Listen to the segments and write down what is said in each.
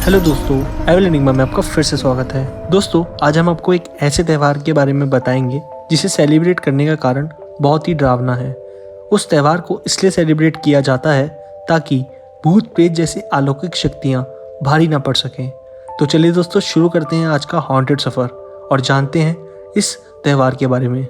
Hello दोस्तों, एवल enigma में आपका फिर से स्वागत है। दोस्तों, आज हम आपको एक ऐसे त्यौहार के बारे में बताएंगे जिसे सेलिब्रेट करने का कारण बहुत ही डरावना है। उस त्यौहार को इसलिए सेलिब्रेट किया जाता है ताकि भूत प्रेत जैसी अलौकिक शक्तियाँ भारी ना पड़ सकें। तो चलिए दोस्तों, शुरू करते हैं आज का हॉन्टेड सफ़र और जानते हैं इस त्यौहार के बारे में।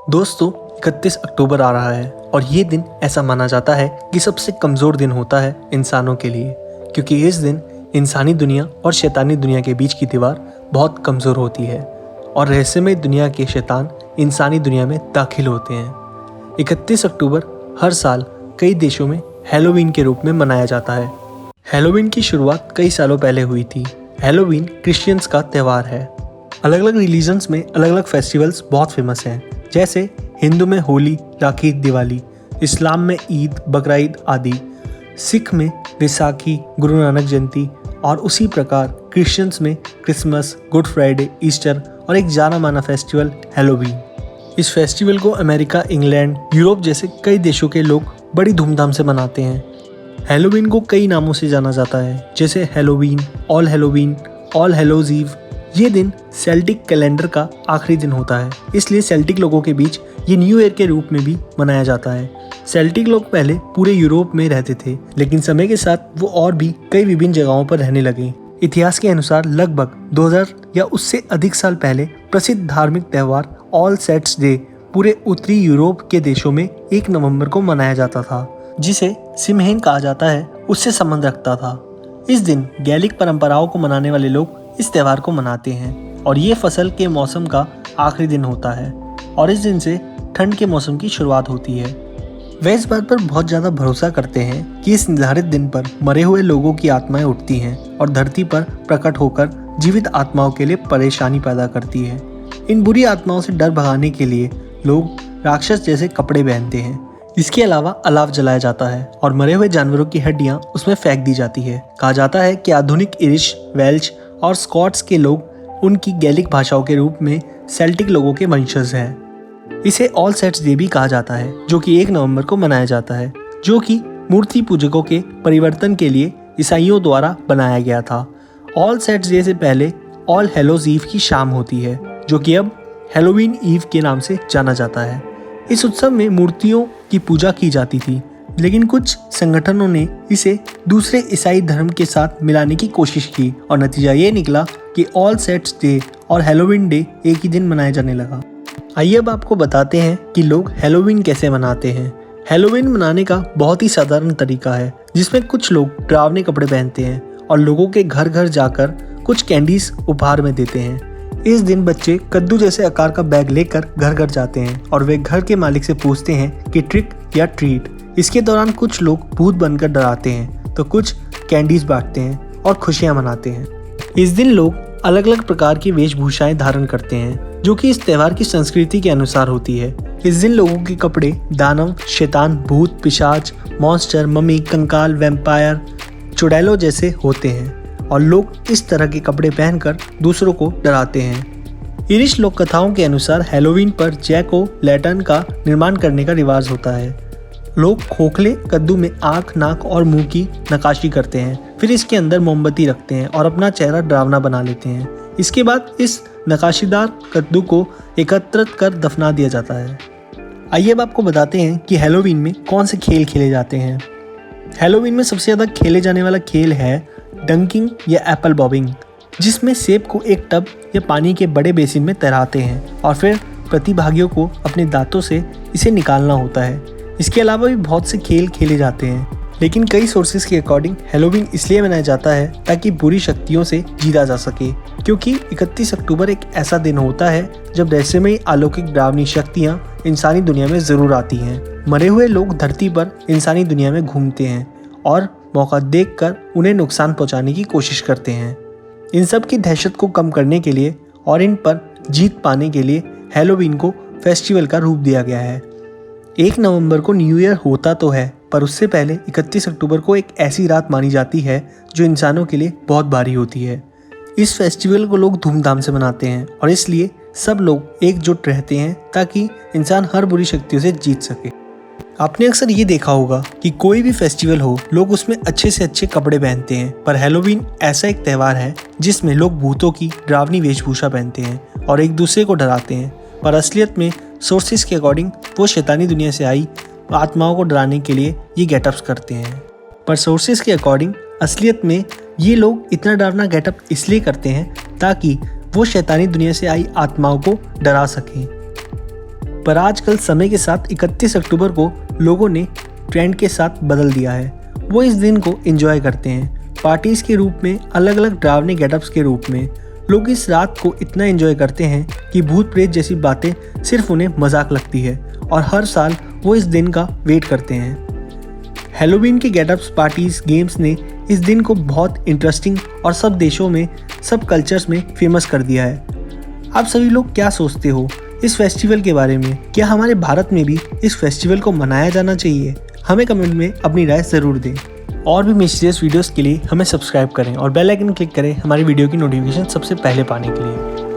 दोस्तों, 31 अक्टूबर आ रहा है और ये दिन ऐसा माना जाता है कि सबसे कमज़ोर दिन होता है इंसानों के लिए, क्योंकि इस दिन इंसानी दुनिया और शैतानी दुनिया के बीच की दीवार बहुत कमज़ोर होती है और रहस्यमय दुनिया के शैतान इंसानी दुनिया में दाखिल होते हैं। 31 अक्टूबर हर साल कई देशों में हैलोवीन के रूप में मनाया जाता है। हैलोवीन की शुरुआत कई सालों पहले हुई थी। हैलोवीन क्रिश्चियंस का त्यौहार है। अलग अलग रिलीजन्स में अलग अलग फेस्टिवल्स बहुत फेमस हैं, जैसे हिंदू में होली, राखी, दिवाली, इस्लाम में ईद, बकरा ईद आदि, सिख में बैसाखी, गुरु नानक जयंती और उसी प्रकार क्रिश्चियंस में क्रिसमस, गुड फ्राइडे, ईस्टर और एक जाना माना फेस्टिवल हैलोवीन। इस फेस्टिवल को अमेरिका, इंग्लैंड, यूरोप जैसे कई देशों के लोग बड़ी धूमधाम से मनाते हैं। हैलोवीन को कई नामों से जाना जाता है, जैसे हैलोवीन, ऑल हेलोज ईव। ये दिन सेल्टिक कैलेंडर का आखिरी दिन होता है, इसलिए सेल्टिक लोगों के बीच ये न्यू ईयर के रूप में भी मनाया जाता है। सेल्टिक लोग पहले पूरे यूरोप में रहते थे, लेकिन समय के साथ वो और भी कई विभिन्न जगहों पर रहने लगे। इतिहास के अनुसार लगभग 2000 या उससे अधिक साल पहले प्रसिद्ध धार्मिक त्यौहार ऑल सेट्स डे पूरे उत्तरी यूरोप के देशों में 1 नवंबर को मनाया जाता था, जिसे सिमहेन कहा जाता है, उससे संबंध रखता था। इस दिन गैलिक परंपराओं को मनाने वाले लोग इस त्यौहार को मनाते हैं और ये फसल के मौसम का आखिरी दिन होता है और इस दिन से ठंड के मौसम की शुरुआत होती है। वे इस बात पर बहुत ज़्यादा भरोसा करते हैं कि इस निर्धारित दिन पर मरे हुए लोगों की आत्माएं उठती हैं और धरती पर प्रकट होकर जीवित आत्माओं के लिए परेशानी पैदा करती है। इन बुरी आत्माओं से डर भगाने के लिए लोग राक्षस जैसे कपड़े पहनते हैं। इसके अलावा अलाव जलाया जाता है और मरे हुए जानवरों की हड्डियां उसमें फेंक दी जाती है। कहा जाता है कि आधुनिक इरिश, वेल्च और स्कॉट्स के लोग उनकी गैलिक भाषाओं के रूप में सेल्टिक लोगों के वंशज हैं। इसे ऑल सेट्स डे भी कहा जाता है, जो कि 1 नवंबर को मनाया जाता है, जो कि मूर्ति पूजकों के परिवर्तन के लिए ईसाइयों द्वारा बनाया गया था। ऑल सेट्स डे से पहले ऑल हेलोज ईव की शाम होती है, जो कि अब हैलोवीन ईव के नाम से जाना जाता है। इस उत्सव में मूर्तियों की पूजा की जाती थी, लेकिन कुछ संगठनों ने इसे दूसरे ईसाई धर्म के साथ मिलाने की कोशिश की और नतीजा ये निकला कि ऑल सेट्स डे और हैलोवीन डे एक ही दिन मनाया जाने लगा। आइए अब आपको बताते हैं कि लोग हैलोवीन कैसे मनाते हैं। हैलोवीन मनाने का बहुत ही साधारण तरीका है, जिसमें कुछ लोग डरावने कपड़े पहनते हैं और लोगों के घर घर जाकर कुछ कैंडीज उपहार में देते हैं। इस दिन बच्चे कद्दू जैसे आकार का बैग लेकर घर घर जाते हैं और वे घर के मालिक से पूछते हैं कि ट्रिक या ट्रीट। इसके दौरान कुछ लोग भूत बनकर डराते हैं तो कुछ कैंडीज बांटते हैं और खुशियां मनाते हैं। इस दिन लोग अलग अलग प्रकार की वेशभूषाएं धारण करते हैं, जो कि इस त्यौहार की संस्कृति के अनुसार होती है। इस दिन लोगों के कपड़े दानव, शैतान, भूत, पिशाच, मॉन्स्टर, मम्मी, कंकाल, वैम्पायर, चुड़ैलों जैसे होते हैं और लोग इस तरह के कपड़े पहनकर दूसरों को डराते हैं। इरिश लोक कथाओं के अनुसार हैलोवीन पर जैक ओ लैंटर्न का निर्माण करने का रिवाज होता है। लोग खोखले कद्दू में आँख, नाक और मुंह की नक्काशी करते हैं, फिर इसके अंदर मोमबत्ती रखते हैं और अपना चेहरा डरावना बना लेते हैं। इसके बाद इस नक्काशीदार कद्दू को एकत्रित कर दफना दिया जाता है। आइए अब आपको बताते हैं कि हैलोवीन में कौन से खेल खेले जाते हैं। हैलोवीन में सबसे ज़्यादा खेले जाने वाला खेल है डंकिंग या एप्पल बॉबिंग, जिसमें सेब को एक टब या पानी के बड़े बेसिन में तैराते हैं और फिर प्रतिभागियों को अपने दांतों से इसे निकालना होता है। इसके अलावा भी बहुत से खेल खेले जाते हैं, लेकिन कई सोर्सेज के अकॉर्डिंग हैलोवीन इसलिए मनाया जाता है ताकि बुरी शक्तियों से जीता जा सके, क्योंकि 31 अक्टूबर एक ऐसा दिन होता है जब रहस्यमयी अलौकिक डरावनी शक्तियाँ इंसानी दुनिया में ज़रूर आती हैं। मरे हुए लोग धरती पर इंसानी दुनिया में घूमते हैं और मौका देखकर उन्हें नुकसान पहुंचाने की कोशिश करते हैं। इन सब की दहशत को कम करने के लिए और इन पर जीत पाने के लिए हैलोवीन को फेस्टिवल का रूप दिया गया है। 1 नवंबर को न्यू ईयर होता तो है, पर उससे पहले 31 अक्टूबर को एक ऐसी रात मानी जाती है जो इंसानों के लिए बहुत भारी होती है। इस फेस्टिवल को लोग धूमधाम से मनाते हैं और इसलिए सब लोग एकजुट रहते हैं ताकि इंसान हर बुरी शक्तियों से जीत सके। आपने अक्सर ये देखा होगा कि कोई भी फेस्टिवल हो, लोग उसमें अच्छे से अच्छे कपड़े पहनते हैं, पर हैलोवीन ऐसा एक त्यौहार है जिसमें लोग भूतों की डरावनी वेशभूषा पहनते हैं और एक दूसरे को डराते हैं। पर असलियत में सोर्सेज के अकॉर्डिंग वो शैतानी दुनिया से आई आत्माओं को डराने के लिए ये गेटअप्स करते हैं। पर सोर्सेज के अकॉर्डिंग असलियत में ये लोग इतना डरावना गेटअप इसलिए करते हैं ताकि वो शैतानी दुनिया से आई आत्माओं को डरा सकें। पर आजकल समय के साथ 31 अक्टूबर को लोगों ने ट्रेंड के साथ बदल दिया है। वो इस दिन को एंजॉय करते हैं पार्टीज़ के रूप में, अलग अलग डरावने गेटअप्स के रूप में। लोग इस रात को इतना एंजॉय करते हैं कि भूत प्रेत जैसी बातें सिर्फ उन्हें मजाक लगती है और हर साल वो इस दिन का वेट करते हैं। हैलोवीन के गेटअप्स, पार्टीज, गेम्स ने इस दिन को बहुत इंटरेस्टिंग और सब देशों में, सब कल्चर्स में फेमस कर दिया है। आप सभी लोग क्या सोचते हो इस फेस्टिवल के बारे में? क्या हमारे भारत में भी इस फेस्टिवल को मनाया जाना चाहिए? हमें कमेंट में अपनी राय ज़रूर दें। और भी मिस्टीरियस वीडियोस के लिए हमें सब्सक्राइब करें और बेल आइकन क्लिक करें हमारी वीडियो की नोटिफिकेशन सबसे पहले पाने के लिए।